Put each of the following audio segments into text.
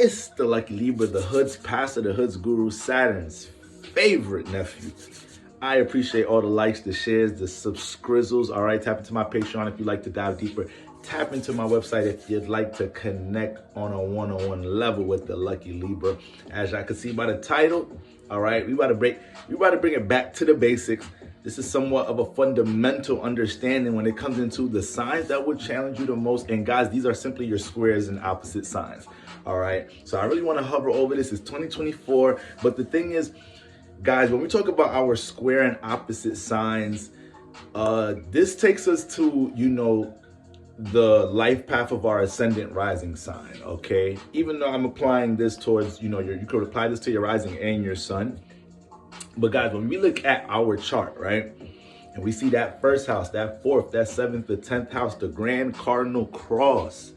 It's the Lucky Libra, the hood's pastor, the hood's guru, Saturn's favorite nephew. I appreciate all the likes, the shares, the subscrizzles. All right, tap into my Patreon if you'd like to dive deeper. Tap into my website if you'd like to connect on a one-on-one level with the Lucky Libra. As I can see by the title, all right, we about to bring it back to the basics. This is somewhat of a fundamental understanding when it comes into the signs that would challenge you the most. And guys, these are simply your squares and opposite signs. All right, so I really want to hover over this. It's 2024, but the thing is, guys, when we talk about our square and opposite signs, this takes us to, the life path of our ascendant rising sign, okay? Even though I'm applying this towards, you could apply this to your rising and your sun. But guys, when we look at our chart, right? And we see that first house, that fourth, that seventh, the 10th house, the grand cardinal cross,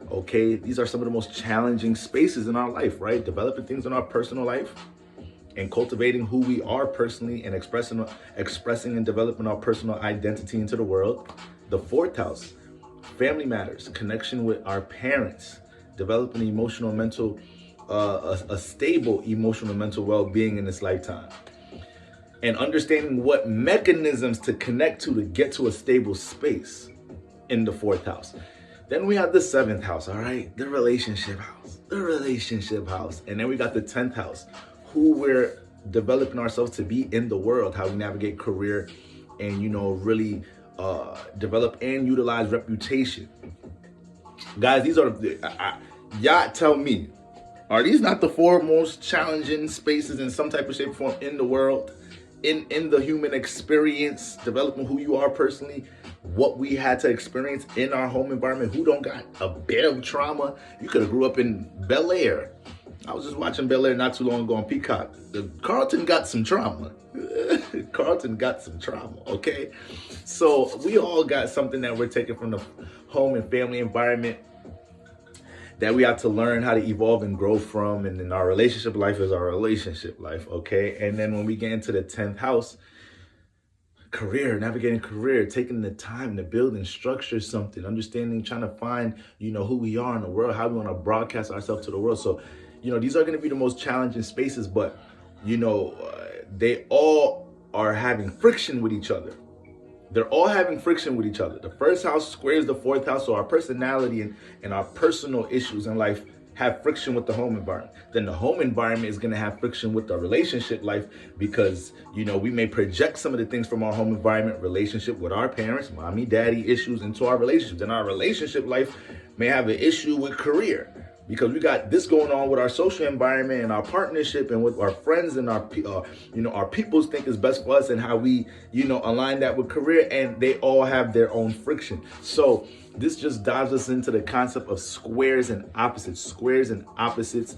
okay? These are some of the most challenging spaces in our life, right? Developing things in our personal life and cultivating who we are personally and expressing and developing our personal identity into the world. The fourth house, family matters, connection with our parents, developing emotional, mental, a stable emotional, mental well-being in this lifetime. And understanding what mechanisms to connect to get to a stable space in the fourth house. Then we have the seventh house, all right? The relationship house. And then we got the 10th house, who we're developing ourselves to be in the world, how we navigate career and, really develop and utilize reputation. Guys, these are, y'all tell me, are these not the four most challenging spaces in some type of shape or form in the world? In the human experience, developing who you are personally, what we had to experience in our home environment. Who don't got a bit of trauma? You could have grew up in Bel Air. I was just watching Bel Air not too long ago on Peacock. Carlton got some trauma. Okay? So we all got something that we're taking from the home and family environment that we have to learn how to evolve and grow from. And then our relationship life is our relationship life, okay? And then when we get into the 10th house, career, navigating career, taking the time to build and structure something, understanding, trying to find, who we are in the world, how we want to broadcast ourselves to the world. So, these are going to be the most challenging spaces, but, they all are having friction with each other. They're all having friction with each other. The first house squares the fourth house, so our personality and our personal issues in life have friction with the home environment. Then the home environment is going to have friction with the relationship life because, we may project some of the things from our home environment, relationship with our parents, mommy, daddy issues into our relationship. Then our relationship life may have an issue with career because we got this going on with our social environment and our partnership and with our friends and our peoples think is best for us and how we, align that with career, and they all have their own friction. So this just dives us into the concept of squares and opposites. Squares and opposites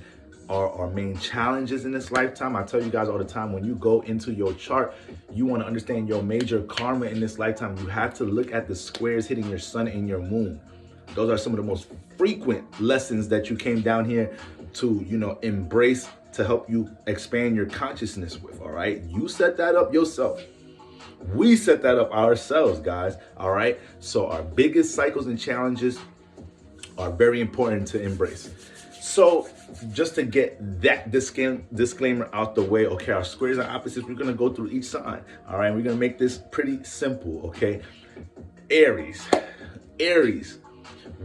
are our main challenges in this lifetime. I tell you guys all the time, when you go into your chart, you want to understand your major karma in this lifetime. You have to look at the squares hitting your sun and your moon. Those are some of the most frequent lessons that you came down here to, embrace, to help you expand your consciousness with, all right? You set that up yourself. We set that up ourselves, guys, all right? So our biggest cycles and challenges are very important to embrace. So just to get that disclaimer out the way, okay, our squares and opposites, we're going to go through each sign, all right? We're going to make this pretty simple, okay? Aries.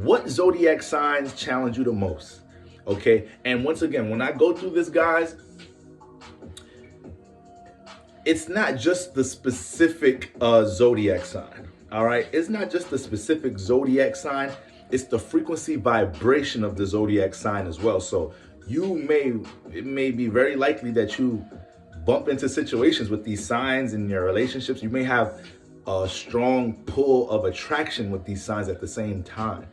What zodiac signs challenge you the most? Okay, and once again, when I go through this, guys, it's not just the specific zodiac sign, all right? It's not just the specific zodiac sign, it's the frequency vibration of the zodiac sign as well. So it may be very likely that you bump into situations with these signs in your relationships. You may have a strong pull of attraction with these signs at the same time.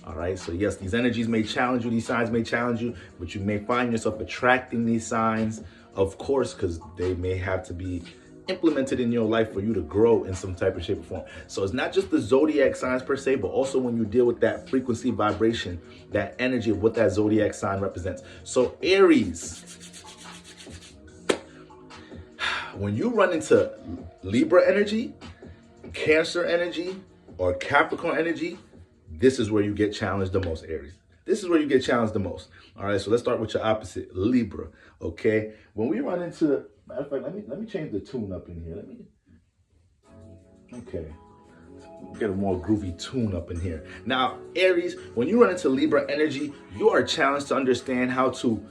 All right, so yes, these energies may challenge you, these signs may challenge you, but you may find yourself attracting these signs, of course, because they may have to be implemented in your life for you to grow in some type of shape or form. So it's not just the zodiac signs per se, but also when you deal with that frequency vibration, that energy of what that zodiac sign represents. So Aries, when you run into Libra energy, Cancer energy, or Capricorn energy, this is where you get challenged the most, Aries. This is where you get challenged the most. All right, so let's start with your opposite, Libra. Okay, when we run into, matter of fact, let me change the tune up in here. Okay, get a more groovy tune up in here. Now, Aries, when you run into Libra energy, you are challenged to understand how to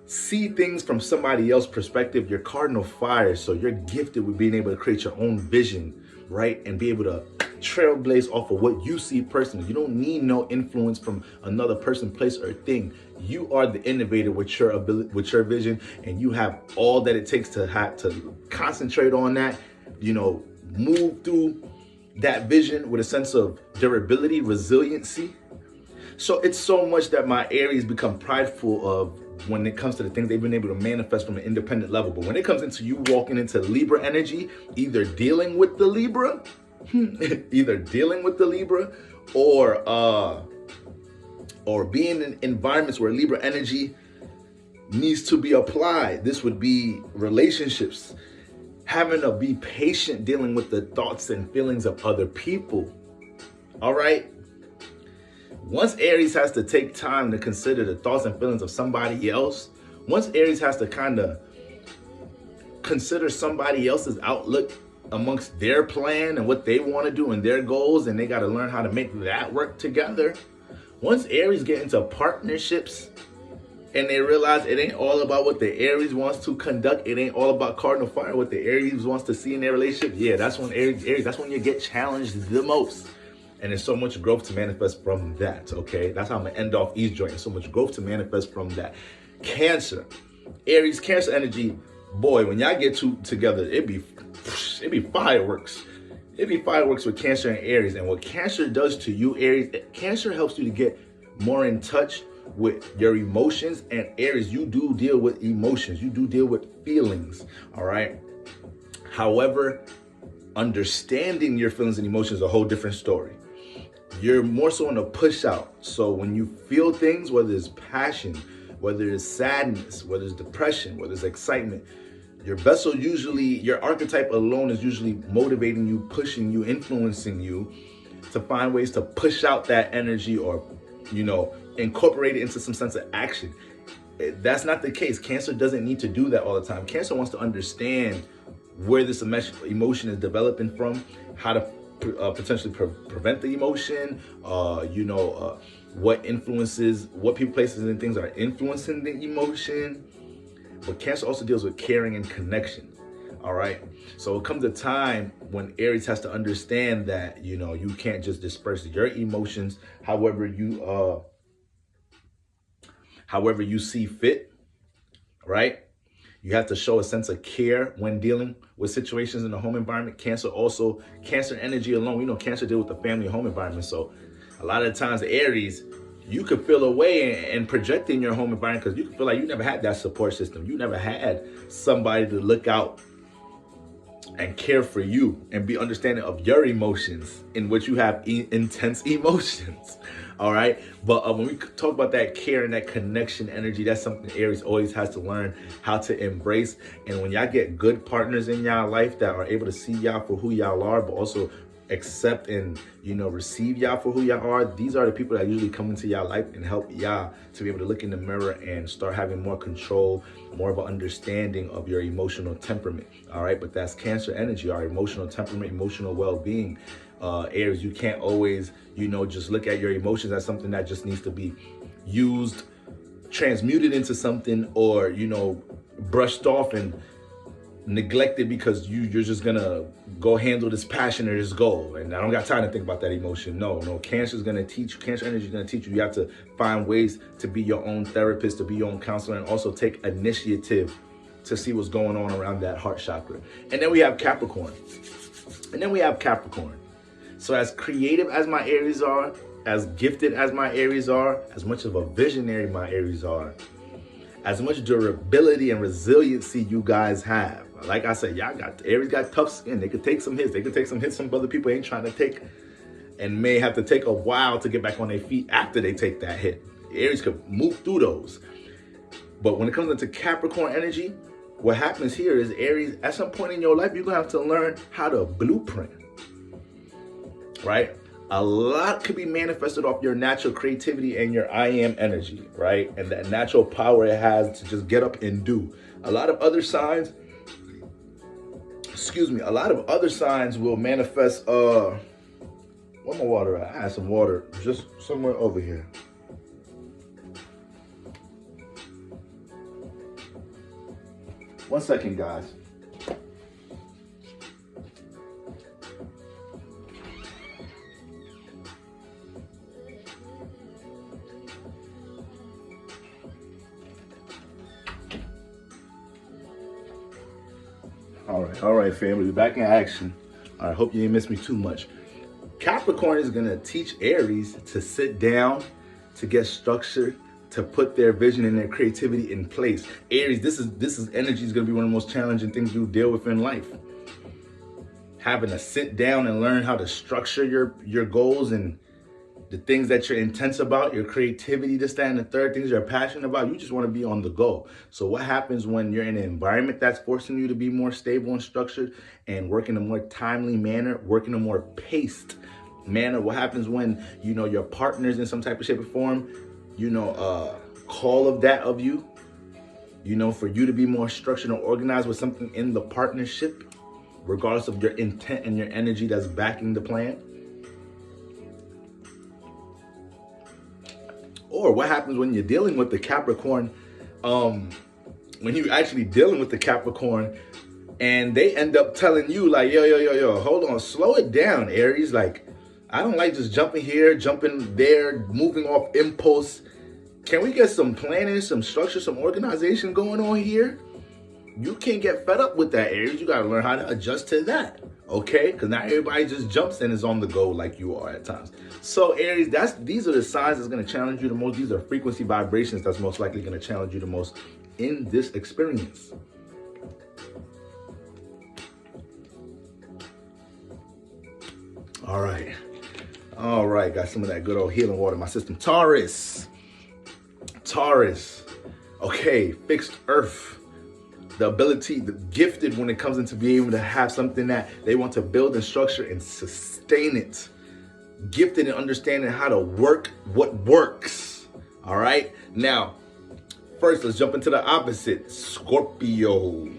see things from somebody else's perspective. You're cardinal fire, so you're gifted with being able to create your own vision, right? And be able to trailblaze off of what you see personally. You don't need no influence from another person, place, or thing. You are the innovator with your ability, with your vision, and you have all that it takes to have to concentrate on that, you know, move through that vision with a sense of durability, resiliency. So it's so much that my Aries become prideful of when it comes to the things they've been able to manifest from an independent level. But when it comes into you walking into Libra energy, either dealing with the Libra, or being in environments where Libra energy needs to be applied. This would be relationships, having to be patient dealing with the thoughts and feelings of other people. All right. Once Aries has to take time to consider the thoughts and feelings of somebody else, once Aries has to kind of consider somebody else's outlook amongst their plan and what they want to do and their goals, and they got to learn how to make that work together. Once Aries get into partnerships and they realize it ain't all about what the Aries wants to conduct, it ain't all about cardinal fire, what the Aries wants to see in their relationship, yeah, that's when Aries, that's when you get challenged the most. And there's so much growth to manifest from that, okay? That's how I'm gonna end off each joint. There's so much growth to manifest from that. Cancer, Aries, Cancer energy, boy, when y'all get two together, it be fireworks. It be fireworks with Cancer and Aries. And what Cancer does to you, Aries, Cancer helps you to get more in touch with your emotions. And Aries, you do deal with emotions. You do deal with feelings, all right? However, understanding your feelings and emotions is a whole different story. You're more so in a push out. So when you feel things, whether it's passion, whether it's sadness, whether it's depression, whether it's excitement, your vessel usually, your archetype alone is usually motivating you, pushing you, influencing you to find ways to push out that energy or, you know, incorporate it into some sense of action. That's not the case. Cancer doesn't need to do that all the time. Cancer wants to understand where this emotion is developing from, how to potentially prevent the emotion, what influences, what people, places, and things are influencing the emotion. But Cancer also deals with caring and connection. All right. So it comes a time when Aries has to understand that, you know, you can't just disperse your emotions however you see fit, right? You have to show a sense of care when dealing with situations in the home environment. Cancer energy alone, you know, Cancer deal with the family and home environment. So a lot of the times, Aries, you could feel away and project in your home environment because you can feel like you never had that support system. You never had somebody to look out and care for you and be understanding of your emotions, in which you have intense emotions. All right. But when we talk about that care and that connection energy, that's something Aries always has to learn how to embrace. And when y'all get good partners in y'all life that are able to see y'all for who y'all are, but also accept and, you know, receive y'all for who y'all are, these are the people that usually come into y'all life and help y'all to be able to look in the mirror and start having more control, more of an understanding of your emotional temperament. All right. But that's Cancer energy, our emotional temperament, emotional well-being. Aries, you can't always, you know, just look at your emotions as something that just needs to be used, transmuted into something, or, you know, brushed off and neglected because you're just gonna go handle this passion or this goal. And I don't got time to think about that emotion. No, Cancer's gonna teach you, Cancer energy is gonna teach you. You have to find ways to be your own therapist, to be your own counselor, and also take initiative to see what's going on around that heart chakra. And then we have Capricorn. So as creative as my Aries are, as gifted as my Aries are, as much of a visionary my Aries are, as much durability and resiliency you guys have. Like I said, Aries got tough skin. They could take some hits. They could take some hits some other people ain't trying to take, and may have to take a while to get back on their feet after they take that hit. Aries could move through those. But when it comes into Capricorn energy, what happens here is Aries, at some point in your life, you're gonna have to learn how to blueprint. Right? A lot could be manifested off your natural creativity and your I am energy, right? And that natural power it has to just get up and do. A lot of other signs, a lot of other signs will manifest, where my water at? I had some water just somewhere over here. One second, guys. All right, family, we're back in action. All right, hope you didn't miss me too much. Capricorn is gonna teach Aries to sit down, to get structured, to put their vision and their creativity in place. Aries, this is energy is gonna be one of the most challenging things you deal with in life. Having to sit down and learn how to structure your goals and the things that you're intense about, your creativity, this, that, and the third, things you're passionate about. You just want to be on the go. So what happens when you're in an environment that's forcing you to be more stable and structured and work in a more timely manner, work in a more paced manner? What happens when, your partner's in some type of shape or form, call of that of you, for you to be more structured and organized with something in the partnership, regardless of your intent and your energy that's backing the plan? Or what happens when you're dealing with the Capricorn, when you're actually dealing with the Capricorn and they end up telling you like, yo, hold on, slow it down, Aries. Like, I don't like just jumping here, jumping there, moving off impulse. Can we get some planning, some structure, some organization going on here? You can't get fed up with that, Aries. You got to learn how to adjust to that, okay? Because not everybody just jumps and is on the go like you are at times. So, Aries, these are the signs that's going to challenge you the most. These are frequency vibrations that's most likely going to challenge you the most in this experience. All right, got some of that good old healing water in my system. Taurus, okay, fixed earth. The ability, the gifted when it comes into being able to have something that they want to build and structure and sustain it. Gifted in understanding how to work what works. All right. Now, first, let's jump into the opposite. Scorpio.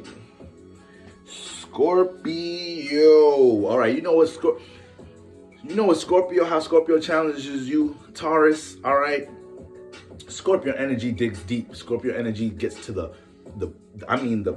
All right. How Scorpio challenges you, Taurus. All right. Scorpio energy digs deep. Scorpio energy gets to the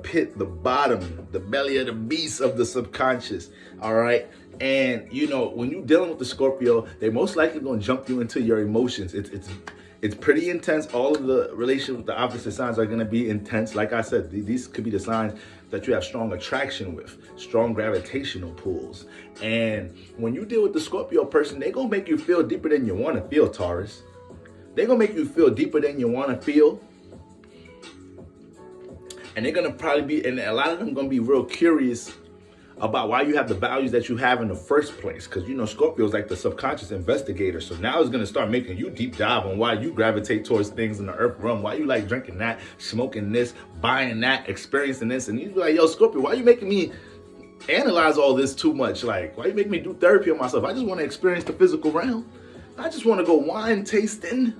pit, the bottom, the belly of the beast of the subconscious. All right. And when you're dealing with the Scorpio, they're most likely going to jump you into your emotions. It's pretty intense. All of the relationships with the opposite signs are going to be intense. Like I said, these could be the signs that you have strong attraction with, strong gravitational pulls. And when you deal with the Scorpio person, they're going to make you feel deeper than you want to feel, Taurus. They're going to make you feel deeper than you want to feel. And they're going to probably be, and a lot of them are going to be real curious about why you have the values that you have in the first place. Because, Scorpio is like the subconscious investigator. So now it's going to start making you deep dive on why you gravitate towards things in the earth realm. Why you like drinking that, smoking this, buying that, experiencing this. And you're like, yo, Scorpio, why are you making me analyze all this too much? Like, why you making me do therapy on myself? I just want to experience the physical realm. I just want to go wine tasting.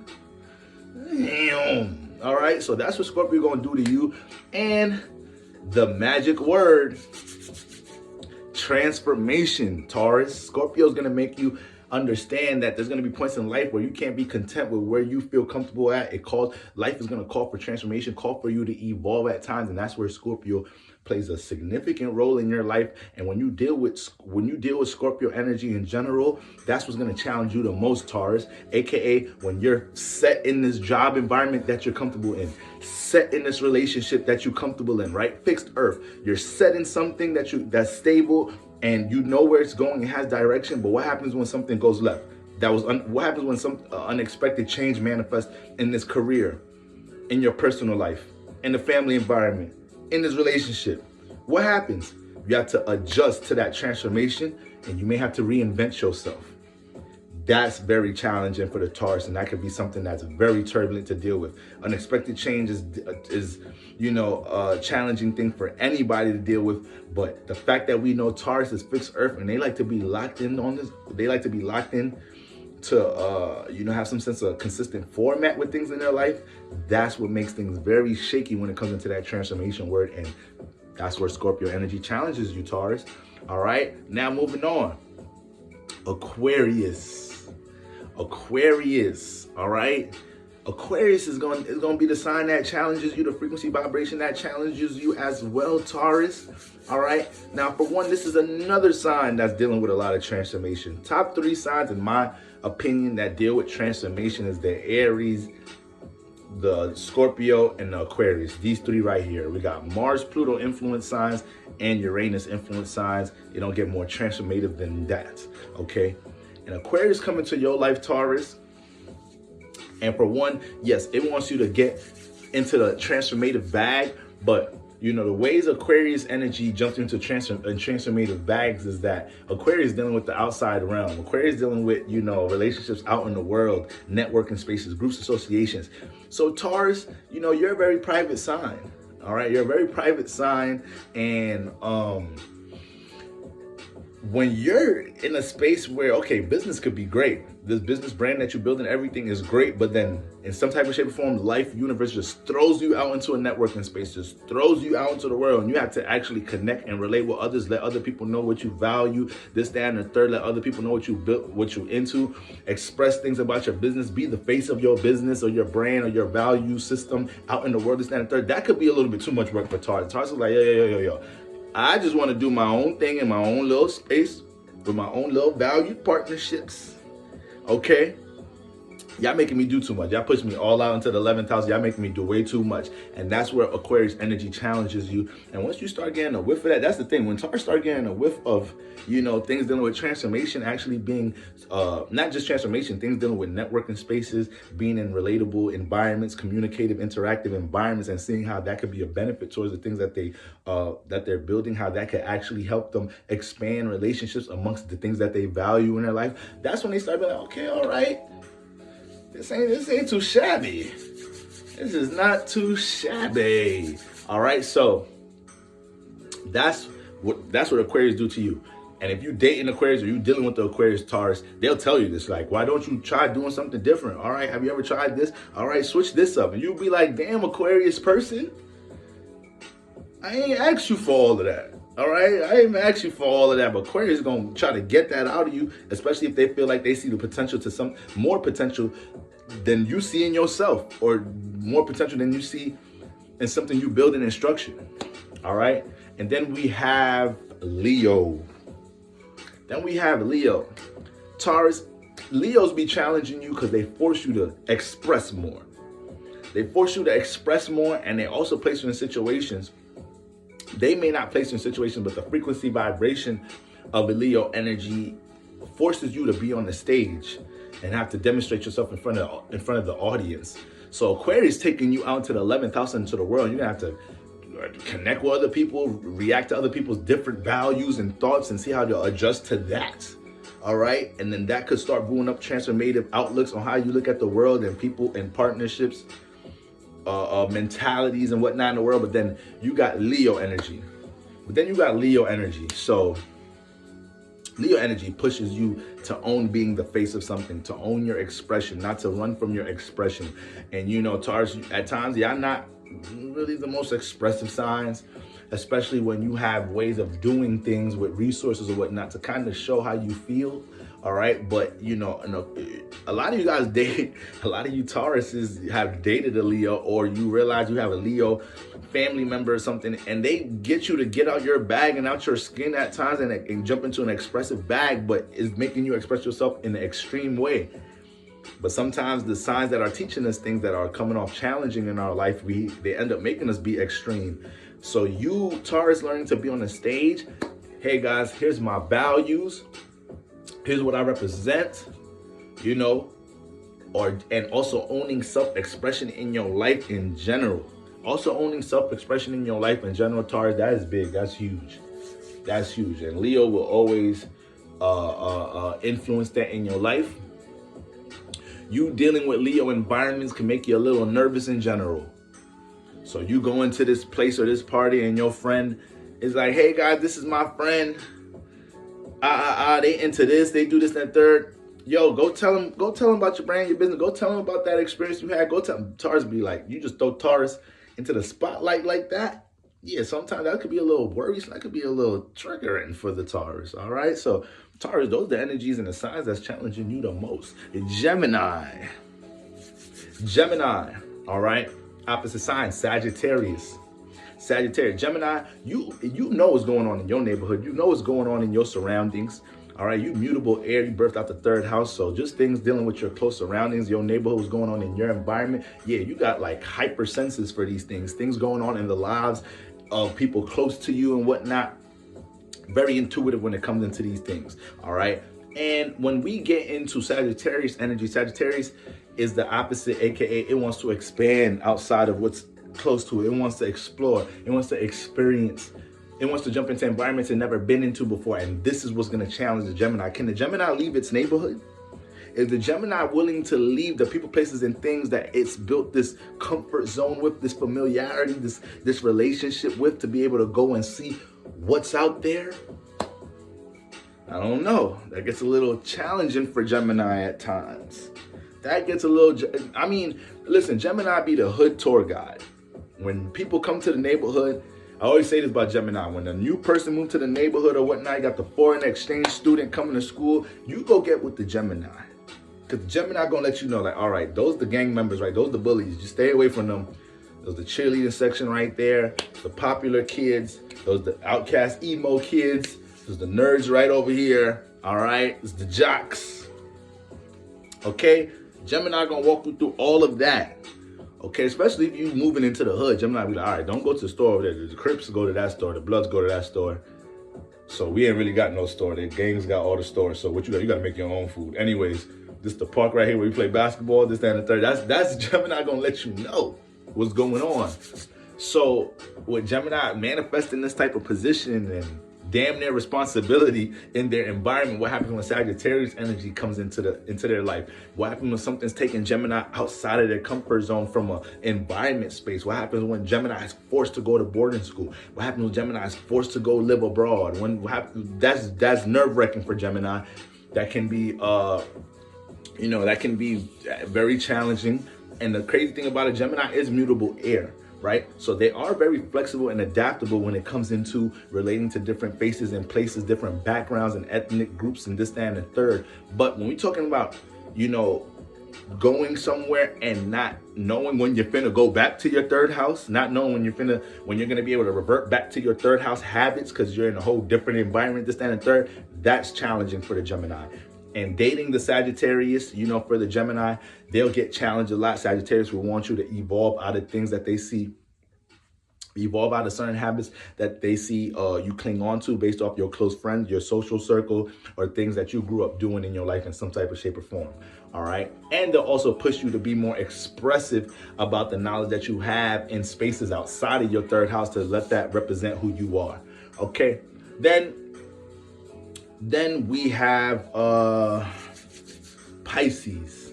Damn. All right, so that's what Scorpio going to do to you. And the magic word, transformation, Taurus. Scorpio is going to make you understand that there's going to be points in life where you can't be content with where you feel comfortable at. Life is going to call for transformation, call for you to evolve at times, and that's where Scorpio plays a significant role in your life. And when you deal with Scorpio energy in general, that's what's going to challenge you the most, Taurus. AKA when you're set in this job environment that you're comfortable in, set in this relationship that you're comfortable in, right? Fixed earth. You're set in something that's stable and you know where it's going. It has direction. But what happens when something goes left? What happens when some unexpected change manifests in this career, in your personal life, in the family environment, in this relationship? What happens? You have to adjust to that transformation and you may have to reinvent yourself. that's very challenging for the Taurus, and that could be something that's very turbulent to deal with. Unexpected change is a challenging thing for anybody to deal with. But the fact that we know Taurus is fixed earth, and they like to be locked in on this, they like to be locked in to have some sense of consistent format with things in their life. That's what makes things very shaky when it comes into that transformation word, and that's where Scorpio energy challenges you, Taurus. All right, now moving on. Aquarius, all right? Aquarius is going to be the sign that challenges you, the frequency vibration that challenges you as well, Taurus. All right. Now, for one, this is another sign that's dealing with a lot of transformation. Top 3 signs, in my opinion, that deal with transformation is the Aries, the Scorpio, and the Aquarius. These 3 right here. We got Mars, Pluto influence signs, and Uranus influence signs. You don't get more transformative than that. Okay. And Aquarius coming to your life, Taurus. And for one, yes, it wants you to get into the transformative bag, but the ways Aquarius energy jumps into transformative bags is that Aquarius dealing with the outside realm. Aquarius dealing with, relationships out in the world, networking spaces, groups, associations. So Taurus, you're a very private sign. All right. You're a very private sign. And, when you're in a space where, okay, business could be great. This business brand that you're building, everything is great. But then in some type of shape or form, life, universe just throws you out into a networking space, just throws you out into the world. And you have to actually connect and relate with others, let other people know what you value, this, that, and the third, let other people know what you built, what you're into, express things about your business, be the face of your business or your brand or your value system out in the world, this, that, and the third. That could be a little bit too much work for Taurus. Taurus is like, yo. I just want to do my own thing in my own little space with my own little valued partnerships. Okay? Y'all making me do too much. Y'all push me all out into the 11th house. Y'all making me do way too much. And that's where Aquarius energy challenges you. And once you start getting a whiff of that, that's the thing. When Taurus start getting a whiff of, things dealing with transformation, actually being, not just transformation, things dealing with networking spaces, being in relatable environments, communicative, interactive environments, and seeing how that could be a benefit towards the things that they're building, how that could actually help them expand relationships amongst the things that they value in their life. That's when they start being like, okay, all right. This ain't too shabby. This is not too shabby. All right, so that's what Aquarius do to you. And if you dating Aquarius or you dealing with the Aquarius Taurus, they'll tell you this, like, why don't you try doing something different? All right, have you ever tried this? All right, switch this up. And you'll be like, damn, Aquarius person, I ain't asked you for all of that. All right, I ain't asked you for all of that, but Aquarius is going to try to get that out of you, especially if they feel like they see the potential to some more potential than you see in yourself, or more potential than you see in something you build in instruction. All right, and then we have Leo. Taurus, Leos be challenging you because they force you to express more. And they also place you in situations. They may not place you in situations, but the frequency vibration of a Leo energy forces you to be on the stage and have to demonstrate yourself in front of the audience. So Aquarius taking you out to the 11th house into the world. You're gonna have to connect with other people, react to other people's different values and thoughts, and see how to adjust to that. All right, and then that could start brewing up transformative outlooks on how you look at the world and people and partnerships. Mentalities and whatnot in the world. But then you got Leo energy. So Leo energy pushes you to own being the face of something, to own your expression, not to run from your expression. And Taurus, at times, y'all not really the most expressive signs, especially when you have ways of doing things with resources or whatnot to kind of show how you feel. All right, but a lot of you guys date, a lot of you Tauruses have dated a Leo, or you realize you have a Leo family member or something, and they get you to get out your bag and out your skin at times and jump into an expressive bag, but it's making you express yourself in an extreme way. But sometimes the signs that are teaching us things that are coming off challenging in our life, they end up making us be extreme. So you Taurus learning to be on the stage, hey guys, here's my values. Here's what I represent, and also owning self-expression in your life in general. Taurus, that is big. That's huge. And Leo will always influence that in your life. You dealing with Leo environments can make you a little nervous in general. So you go into this place or this party and your friend is like, hey guys, this is my friend. They into this, they do this, that, third. Yo, go tell them about your brand, your business. Go tell them about that experience you had. Go tell them. Taurus be like, you just throw Taurus into the spotlight like that. Yeah, sometimes that could be a little worrisome. That could be a little triggering for the Taurus, all right? So Taurus, those are the energies and the signs that's challenging you the most. Gemini, all right? Opposite sign, Sagittarius. Gemini, you know what's going on in your neighborhood. You know what's going on in your surroundings. All right, you mutable air, you birthed out the third house. So just things dealing with your close surroundings, your neighborhood, what's going on in your environment. Yeah, you got like hyper senses for these things going on in the lives of people close to you and whatnot. Very intuitive when it comes into these things. All right. And when we get into Sagittarius energy, Sagittarius is the opposite, aka it wants to expand outside of what's close to it. It wants to explore. It wants to experience. It wants to jump into environments it never been into before. And this is what's going to challenge the Gemini. Can the Gemini leave its neighborhood? Is the Gemini willing to leave the people, places, and things that it's built this comfort zone with, this familiarity, this relationship with, to be able to go and see what's out there? I don't know. That gets a little challenging for Gemini at times. That gets a little, I mean, listen, Gemini be the hood tour guide. When people come to the neighborhood, I always say this about Gemini. When a new person moves to the neighborhood or whatnot, you got the foreign exchange student coming to school, you go get with the Gemini. Because Gemini gonna let you know, like, all right, those the gang members, right? Those the bullies. Just stay away from them. Those the cheerleading section right there. The popular kids. Those the outcast emo kids. Those the nerds right over here. All right? It's the jocks. Okay? Gemini gonna walk you through all of that. Okay, especially if you moving into the hood. Gemini be like, all right, don't go to the store over there. The Crips go to that store. The Bloods go to that store. So we ain't really got no store. The gangs got all the stores. So what you got? You got to make your own food. Anyways, this the park right here where you play basketball, this, that, and the third. That's Gemini gonna let you know what's going on. So with Gemini manifesting this type of position and damn near responsibility in their environment, what happens when Sagittarius energy comes into their life? What happens when something's taking Gemini outside of their comfort zone from an environment space? What happens when Gemini is forced to go to boarding school? What happens when Gemini is forced to go live abroad? That's nerve-wracking for Gemini. That can be that can be very challenging. And the crazy thing about a Gemini is mutable air, right? So they are very flexible and adaptable when it comes into relating to different faces and places, different backgrounds and ethnic groups and this, that, and the third. But when we're talking about, going somewhere and not knowing when you're finna go back to your third house, not knowing when you're gonna be able to revert back to your third house habits because you're in a whole different environment, this, that, and the third, that's challenging for the Gemini. And dating the Sagittarius, for the Gemini, they'll get challenged a lot. Sagittarius will want you to evolve out of things that they see, evolve out of certain habits that they see you cling on to based off your close friends, your social circle, or things that you grew up doing in your life in some type of shape or form. All right. And they'll also push you to be more expressive about the knowledge that you have in spaces outside of your third house to let that represent who you are. Okay. Then we have Pisces.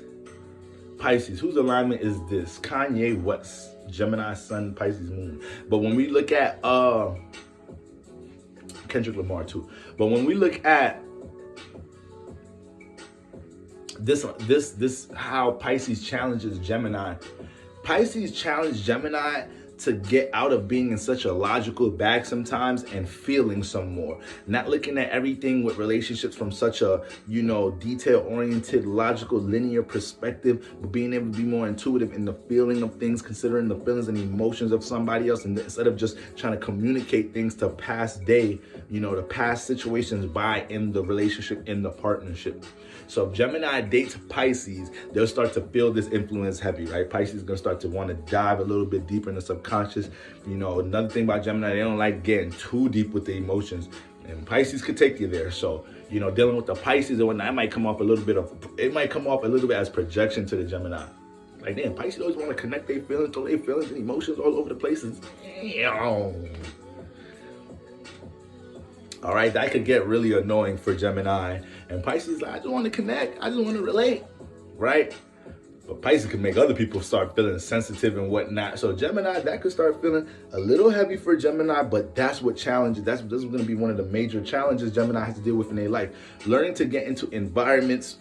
Whose alignment is this? Kanye West, Gemini Sun, Pisces Moon. But when we look at Kendrick Lamar too. But when we look at this how Pisces challenges Gemini. Pisces challenge Gemini to get out of being in such a logical bag sometimes and feeling some more. Not looking at everything with relationships from such a, detail-oriented, logical, linear perspective, but being able to be more intuitive in the feeling of things, considering the feelings and emotions of somebody else, and instead of just trying to communicate things to past day, the past situations by in the relationship, in the partnership. So if Gemini dates Pisces, they'll start to feel this influence heavy, right? Pisces is going to start to want to dive a little bit deeper in the subconscious. Another thing about Gemini, they don't like getting too deep with the emotions. And Pisces could take you there. So, dealing with the Pisces and whatnot, it might come off a little bit as projection to the Gemini. Like, damn, Pisces always want to connect their feelings, throw their feelings and emotions all over the places. All right, that could get really annoying for Gemini. And Pisces, I just want to connect. I just want to relate, right? But Pisces can make other people start feeling sensitive and whatnot. So Gemini, that could start feeling a little heavy for Gemini, but that's what challenges, this is going to be one of the major challenges Gemini has to deal with in their life. Learning to get into environments.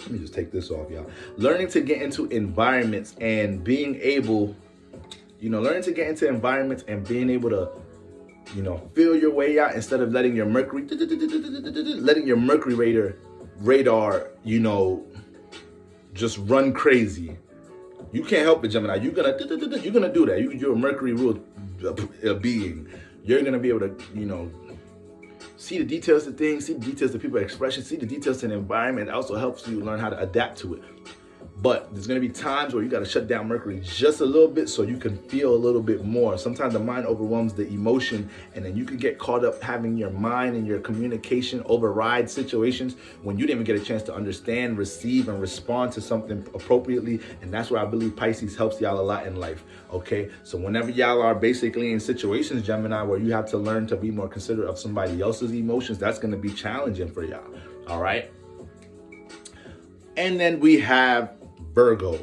Let me just take this off, y'all. Learning to get into environments and being able, learning to get into environments and being able to, feel your way out instead of letting your Mercury radar, just run crazy. You can't help it, Gemini. You're gonna do that. You're a Mercury ruled being. You're gonna be able to, see the details of things, see the details of people's expressions, see the details in the environment. It also helps you learn how to adapt to it. But there's going to be times where you got to shut down Mercury just a little bit so you can feel a little bit more. Sometimes the mind overwhelms the emotion, and then you can get caught up having your mind and your communication override situations when you didn't even get a chance to understand, receive, and respond to something appropriately. And that's where I believe Pisces helps y'all a lot in life. Okay, so whenever y'all are basically in situations, Gemini, where you have to learn to be more considerate of somebody else's emotions, that's going to be challenging for y'all. All right. And then we have Virgo.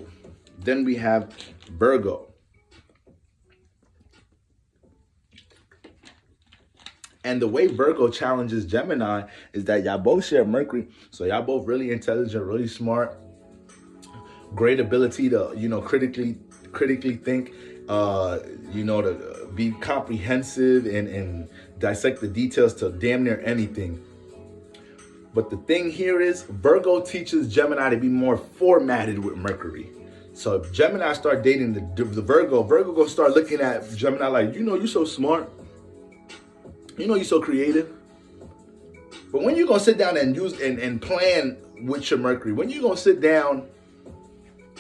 And the way Virgo challenges Gemini is that y'all both share Mercury. So y'all both really intelligent, really smart, great ability to, critically think, to be comprehensive and dissect the details to damn near anything. But the thing here is Virgo teaches Gemini to be more formatted with Mercury. So if Gemini start dating the Virgo gonna start looking at Gemini like, you're so smart. You're so creative. But when you gonna sit down and use and plan with your Mercury, when you gonna sit down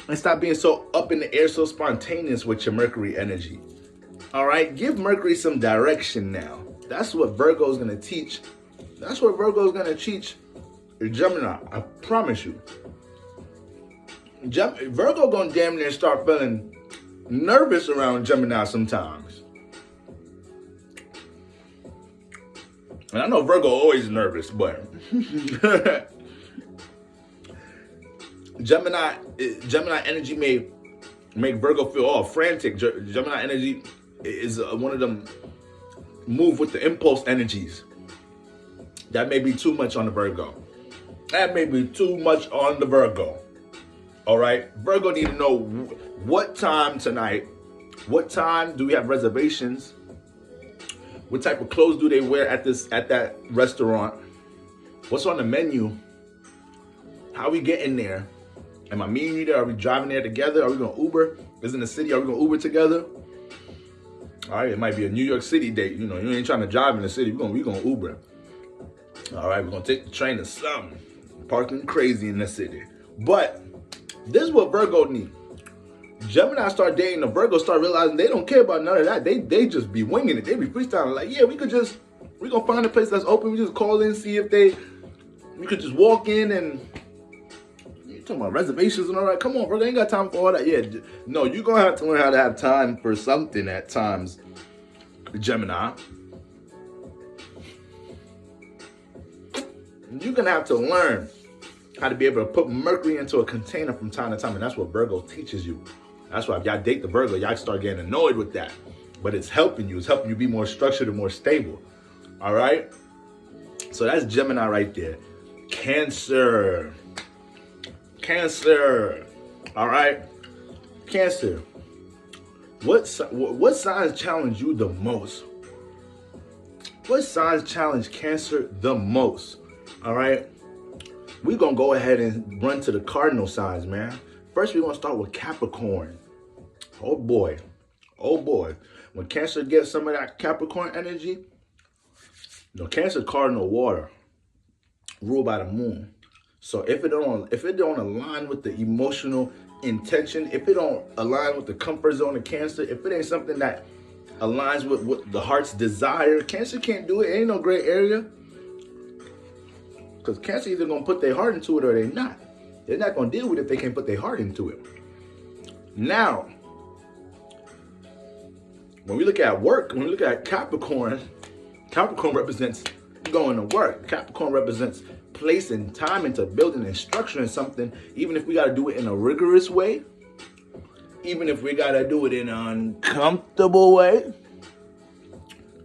and stop being so up in the air, so spontaneous with your Mercury energy? All right, give Mercury some direction now. That's what Virgo's gonna teach. That's what Virgo's gonna teach Gemini, I promise you. Virgo gonna damn near start feeling nervous around Gemini sometimes. And I know Virgo always nervous, but Gemini energy may make Virgo feel all frantic. Gemini energy is one of them move with the impulse energies. That may be too much on the Virgo. That may be too much on the Virgo. All right. Virgo need to know what time tonight. What time do we have reservations? What type of clothes do they wear at that restaurant? What's on the menu? How we getting there? Am I meeting you there? Are we driving there together? Are we gonna Uber? Is in the city? Are we gonna Uber together? All right. It might be a New York City date. You ain't trying to drive in the city. We're gonna Uber. All right, we're gonna take the train to something. Parking crazy in the city. But this is what Virgo need. Gemini start dating the Virgo, start realizing they don't care about none of that. They just be winging it. They be freestyling like, yeah, we're gonna find a place that's open. We just call in, see if we could just walk in and you talking about reservations and all that. Come on, Virgo, ain't got time for all that. Yeah, no, you're gonna have to learn how to have time for something at times, Gemini. You're gonna have to learn how to be able to put Mercury into a container from time to time, and that's what Virgo teaches you. That's why if y'all date the Virgo, y'all start getting annoyed with that. But it's helping you. It's helping you be more structured and more stable. All right? So that's Gemini right there. Cancer. All right? Cancer. What signs challenge you the most? What signs challenge Cancer the most? All right, we're going to go ahead and run to the cardinal signs, man. First, we're going to start with Capricorn. Oh, boy. When Cancer gets some of that Capricorn energy, Cancer cardinal water, ruled by the moon. So if it don't align with the emotional intention, if it don't align with the comfort zone of Cancer, if it ain't something that aligns with what the heart's desire, Cancer can't do it. It ain't no gray area. Because Cancer either going to put their heart into it or they're not. They're not going to deal with it if they can't put their heart into it. Now, when we look at work, when we look at Capricorn represents going to work. Capricorn represents place and time into building and structuring something, even if we got to do it in a rigorous way, even if we got to do it in an uncomfortable way.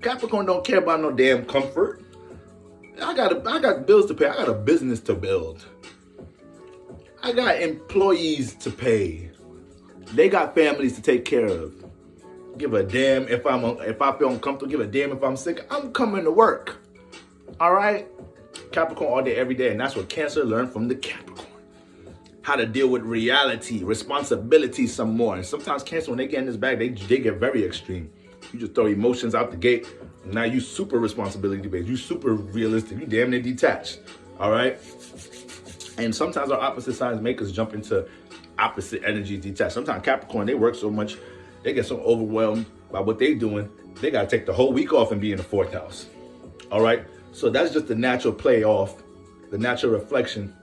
Capricorn don't care about no damn comfort. I got bills to pay. I got a business to build. I got employees to pay. They got families to take care of. Give a damn if I feel uncomfortable. Give a damn if I'm sick. I'm coming to work. All right? Capricorn all day, every day. And that's what Cancer learned from the Capricorn. How to deal with reality, responsibility some more. And sometimes Cancer, when they get in this bag, they get very extreme. You just throw emotions out the gate. And now you super responsibility based. You super realistic. You damn near detached. All right? And sometimes our opposite signs make us jump into opposite energies detached. Sometimes Capricorn, they work so much, they get so overwhelmed by what they're doing, they got to take the whole week off and be in the 4th house. All right? So that's just the natural play off, the natural reflection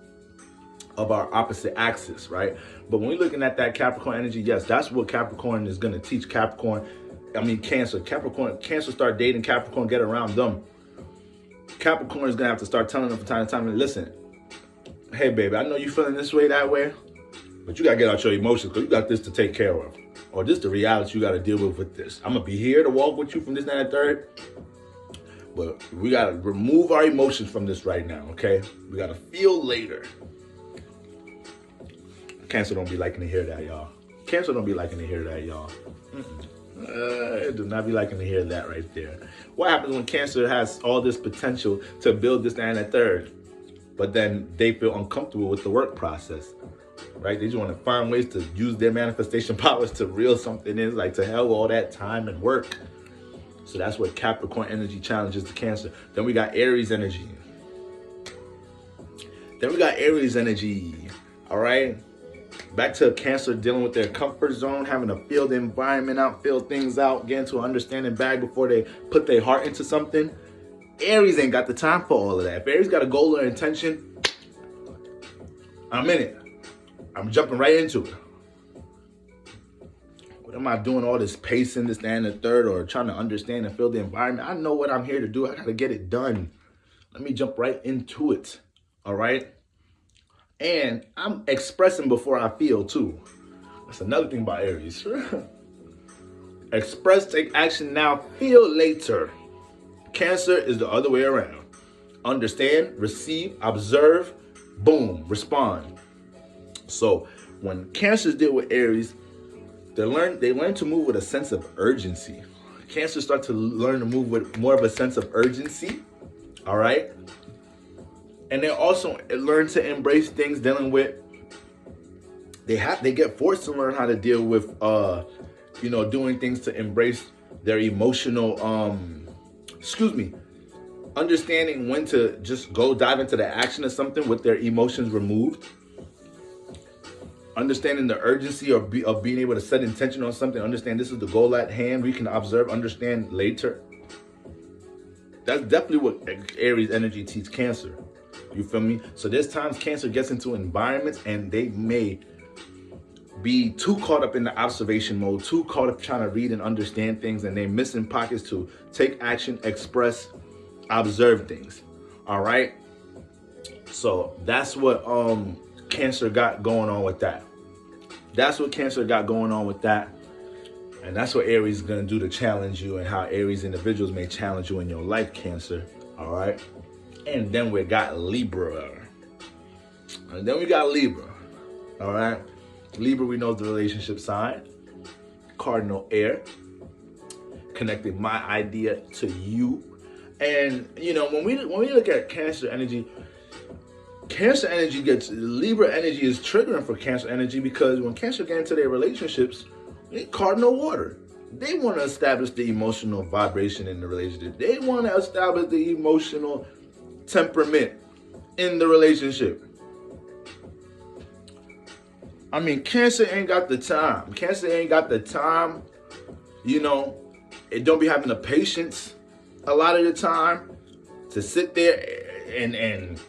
of our opposite axis, right? But when we're looking at that Capricorn energy, yes, that's what Capricorn is going to teach Cancer. Cancer start dating Capricorn, get around them. Capricorn is going to have to start telling them from time to time, and listen, hey, baby, I know you feeling this way, that way, but you got to get out your emotions because you got this to take care of. Or this is the reality you got to deal with this. I'm going to be here to walk with you from this, that, and third. But we got to remove our emotions from this right now, okay? We got to feel later. Cancer don't be liking to hear that, y'all. Cancer don't be liking to hear that, y'all. It do not be liking to hear that right there. What happens when Cancer has all this potential to build this, that, and that third? But then they feel uncomfortable with the work process, right? They just want to find ways to use their manifestation powers to reel something in, like to hell with all that time and work. So that's what Capricorn energy challenges the Cancer. Then we got Aries energy. All right? Back to Cancer dealing with their comfort zone, having to feel the environment out, feel things out, get into an understanding bag before they put their heart into something. Aries ain't got the time for all of that. If Aries got a goal or intention, I'm in it. I'm jumping right into it. What am I doing all this pacing, this, that, and the third, or trying to understand and feel the environment? I know what I'm here to do. I got to get it done. Let me jump right into it. All right? And I'm expressing before I feel, too. That's another thing about Aries. Express, take action now, feel later. Cancer is the other way around. Understand, receive, observe, boom, respond. So when Cancers deal with Aries, they learn to move with a sense of urgency. Cancers start to learn to move with more of a sense of urgency. All right. And they also learn to embrace things dealing with, they get forced to learn how to deal with doing things to embrace their emotional understanding when to just go dive into the action of something with their emotions removed. Understanding the urgency of being able to set intention on something. Understand this is the goal at hand. We can observe, understand later. That's definitely what Aries energy teaches Cancer. You feel me? So there's times Cancer gets into environments and they may be too caught up in the observation mode, too caught up trying to read and understand things, and they're missing pockets to take action, express, observe things. All right? So that's what Cancer got going on with that. That's what Cancer got going on with that. And that's what Aries is going to do to challenge you, and how Aries individuals may challenge you in your life, Cancer. All right? And then we got Libra. All right? Libra, we know the relationship sign. Cardinal air. Connecting my idea to you. And, when we look at Cancer energy gets, Libra energy is triggering for Cancer energy, because when Cancer get into their relationships, they cardinal water. They want to establish the emotional vibration in the relationship. They want to establish the emotional temperament in the relationship. I mean, Cancer ain't got the time. It don't be having the patience a lot of the time to sit there and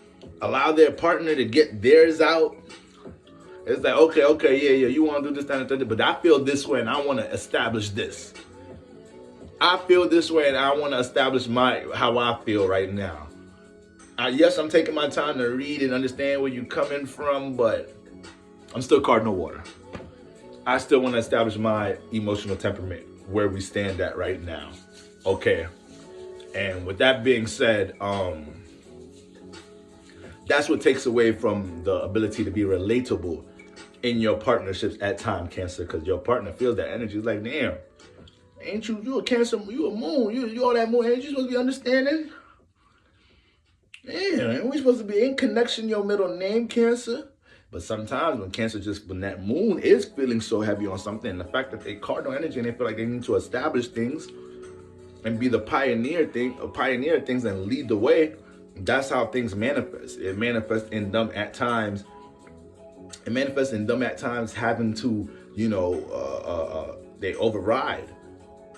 allow their partner to get theirs out. It's like, okay, yeah, you want to do this, that, and that, but I feel this way and I want to establish this. I feel this way and I want to establish how I feel right now. Yes, I'm taking my time to read and understand where you're coming from, but I'm still cardinal water. I still want to establish my emotional temperament, where we stand at right now. Okay. And with that being said, that's what takes away from the ability to be relatable in your partnerships at time, Cancer, because your partner feels that energy. It's like, damn, ain't you a Cancer, you a moon, you all that moon energy, you supposed to be understanding? Man, ain't we supposed to be in connection, your middle name, Cancer? But sometimes when that moon is feeling so heavy on something, and the fact that they cardinal energy and they feel like they need to establish things and be the pioneer things and lead the way, that's how things manifest. It manifests in them at times. Having to, they override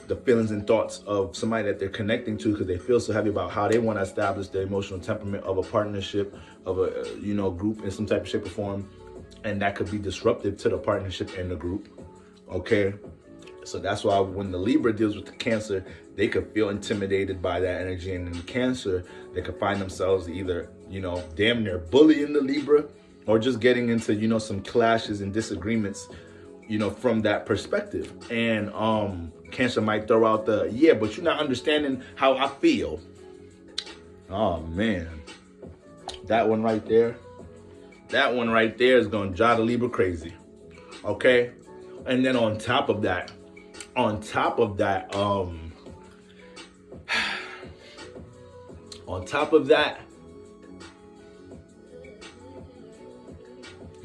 the feelings and thoughts of somebody that they're connecting to because they feel so heavy about how they want to establish their emotional temperament of a partnership, of a group in some type of shape or form, and that could be disruptive to the partnership and the group. Okay, so that's why when the Libra deals with the Cancer, they could feel intimidated by that energy, and in the Cancer, they could find themselves either damn near bullying the Libra, or just getting into some clashes and disagreements from that perspective. And Cancer might throw out but you're not understanding how I feel. Oh man, that one right there is gonna drive the Libra crazy. Okay, and then on top of that,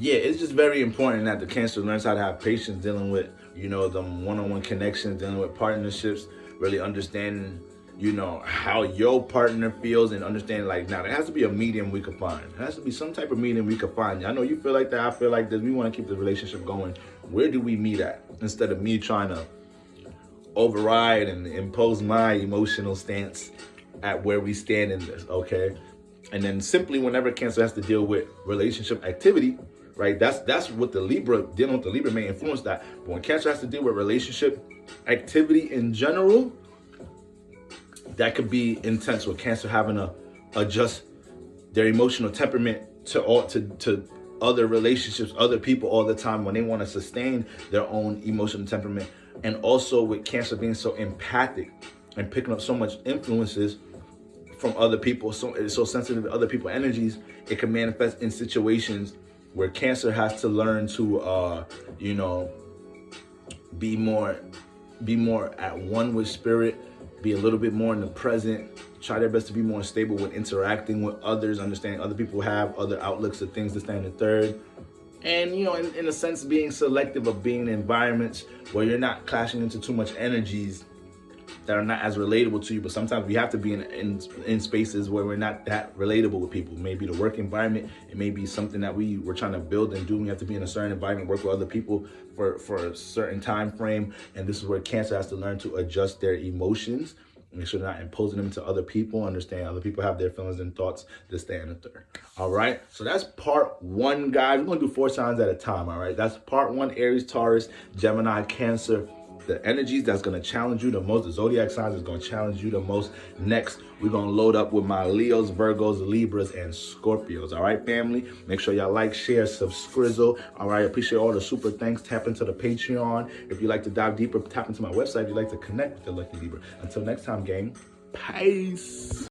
it's just very important that the Cancer learns how to have patience dealing with, the one-on-one connections, dealing with partnerships, really understanding, how your partner feels, and understanding now there has to be a medium we could find. There has to be some type of medium we could find. I know you feel like that, I feel like this. We want to keep the relationship going. Where do we meet at? Instead of me trying to override and impose my emotional stance at where we stand in this, okay? And then simply whenever Cancer has to deal with relationship activity, right? That's what dealing with the Libra may influence that. But when Cancer has to deal with relationship activity in general, that could be intense, with Cancer having to adjust their emotional temperament to other relationships, other people all the time when they want to sustain their own emotional temperament. And also with Cancer being so empathic and picking up so much influences from other people, so it's so sensitive to other people's energies, it can manifest in situations where Cancer has to learn to be more at one with spirit, be a little bit more in the present, try their best to be more stable when interacting with others, understanding other people have other outlooks of things, to stand in third. And in a sense, being selective of being in environments where you're not clashing into too much energies that are not as relatable to you. But sometimes we have to be in spaces where we're not that relatable with people. Maybe the work environment, it may be something that we're trying to build and do. We have to be in a certain environment, work with other people for a certain time frame. And this is where Cancer has to learn to adjust their emotions, make sure they're not imposing them to other people, understand other people have their feelings and thoughts, to stay in the third. All right, so that's part one, guys. We're gonna do 4 signs at a time, all right? That's part 1, Aries, Taurus, Gemini, Cancer. The energies that's going to challenge you the most, the zodiac signs is going to challenge you the most. Next, we're going to load up with my Leos, Virgos, Libras, and Scorpios. All right, family? Make sure y'all like, share, subscribe. All right, appreciate all the super thanks. Tap into the Patreon. If you'd like to dive deeper, tap into my website. If you'd like to connect with the Lucky Libra. Until next time, gang, peace.